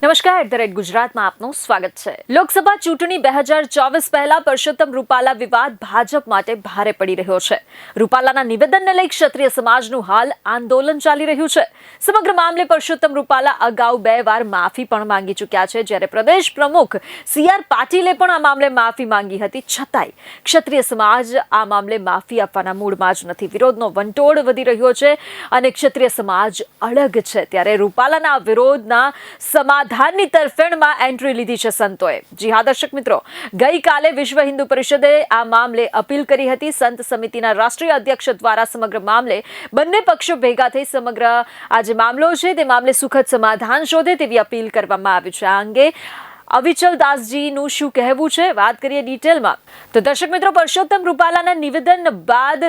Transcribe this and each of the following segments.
નમસ્કાર, દરેક ગુજરાતમાં આપનું સ્વાગત છે। લોકસભા ચૂંટણી 2024 પહેલા પરસોત્તમ રૂપાલા વિવાદ ભાજપ માટે ભારે પડી રહ્યો છે। રૂપાલાના નિવેદનને લઈ ક્ષત્રિય સમાજનું હાલ આંદોલન ચાલી રહ્યું છે। સમગ્ર મામલે પરસોત્તમ રૂપાલા અગાઉ 2 વાર માફી પણ માંગી ચૂક્યા છે, જ્યારે પ્રદેશ પ્રમુખ CR પાટીલે પણ આ મામલે માફી માંગી હતી। છતાંય ક્ષત્રિય સમાજ આ મામલે માફી આપવાના મૂડમાં જ નથી। વિરોધનો વંટોળ વધી રહ્યો છે અને ક્ષત્રિય સમાજ અડગ છે, ત્યારે રૂપાલાના વિરોધના સમાધાનની તરફેણમાં એન્ટ્રી લીધી છે સંતોએ। જી હા દર્શક મિત્રો, ગઈકાલે વિશ્વ હિન્દુ પરિષદે આ મામલે અપીલ કરી હતી। સંત સમિતિના રાષ્ટ્રીય અધ્યક્ષ દ્વારા સમગ્ર મામલે બંને પક્ષો ભેગા થઈ સમગ્ર આ જે મામલો છે તે મામલે સુખદ સમાધાન શોધે તેવી અપીલ કરવામાં આવી છે। આ અંગે અવિચલ દાસજીનું શું કહેવું છે, વાત કરીએ ડિટેલમાં। તો દર્શક મિત્રો, પરસોત્તમ રૂપાલાના નિવેદન બાદ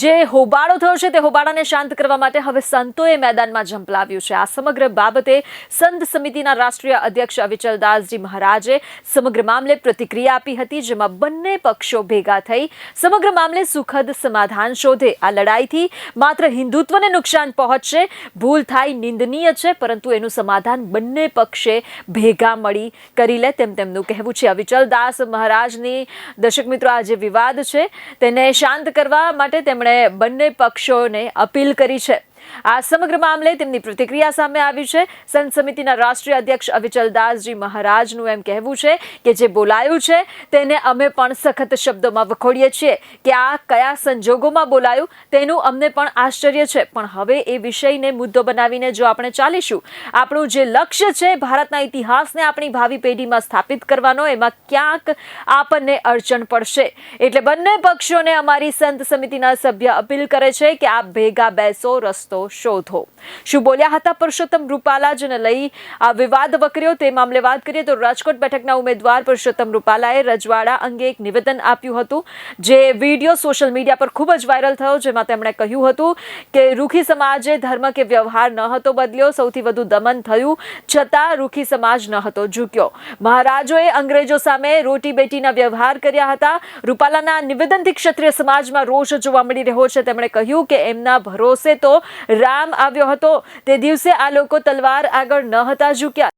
જે હોબાળો થયો છે તે હોબાળાને શાંત કરવા માટે હવે સંતોએ મેદાનમાં ઝંપલાવ્યું છે। આ સમગ્ર બાબતે સંત સમિતિના રાષ્ટ્રીય અધ્યક્ષ અવિચલ દાસજી મહારાજે સમગ્ર મામલે પ્રતિક્રિયા આપી હતી, જેમાં બંને પક્ષો ભેગા થઈ સમગ્ર મામલે સુખદ સમાધાન શોધે। આ લડાઈથી માત્ર હિન્દુત્વને નુકસાન પહોંચશે, ભૂલ થાય નિંદનીય છે, પરંતુ એનું સમાધાન બંને પક્ષે ભેગા મળી કરી લે તેમ તેમનું કહેવું છે। અવિચલ દાસ મહારાજની દર્શક મિત્રો આ જે વિવાદ છે તેને શાંત કરવા માટે તેમણે બંને પક્ષોને અપીલ કરી છે। આ સમગ્ર મામલે તેમની પ્રતિક્રિયા સામે આવી છે। સંત સમિતિના રાષ્ટ્રીય અધ્યક્ષ અવિચલ દાસજી મહારાજનું એમ કહેવું છે કે જે બોલાયું છે તેને અમે પણ સખત શબ્દોમાં વખોડીએ છીએ કે આ કયા સંજોગોમાં બોલાયું તેનું અમને પણ આશ્ચર્ય છે, પણ હવે એ વિષયને મુદ્દો બનાવીને જો આપણે ચાલીશું, આપણું જે લક્ષ્ય છે ભારતના ઇતિહાસને આપણી ભાવિ પેઢીમાં સ્થાપિત કરવાનો, એમાં ક્યાંક આપણને અડચણ પડશે। એટલે બંને પક્ષોને અમારી સંત સમિતિના સભ્ય અપીલ કરે છે કે આપ ભેગા બેસો, રસ્તો શોધો। શું બોલ્યા હતા પરસોત્તમ રૂપાલા, જેને લઈ આ વિવાદ વકર્યો તે મામલે વાત કરીએ તો રાજકોટ બેઠકના ઉમેદવાર પરસોત્તમ રૂપાલાએ રજવાડા અંગે એક નિવેદન આપ્યું હતું, જે વિડીયો સોશિયલ મીડિયા પર ખૂબ જ વાયરલ થયો, જેમાં તેમણે કહ્યું હતું કે રૂખી સમાજે ધર્મ કે વ્યવહાર ન હતો બદલ્યો, સૌથી વધુ દમન થયું છતાં રૂખી સમાજ ન હતો ઝૂક્યો। મહારાજોએ અંગ્રેજો સામે રોટી બેટીના વ્યવહાર કર્યા હતા। રૂપાલાના નિવેદનથી ક્ષત્રિય સમાજમાં રોષ જોવા મળી રહ્યો છે। તેમણે કહ્યું કે એમના ભરોસે તો રામ આવ્યો હતો, તે દિવસે આ લોકો તલવાર આગળ ન હતા ઝૂક્યા।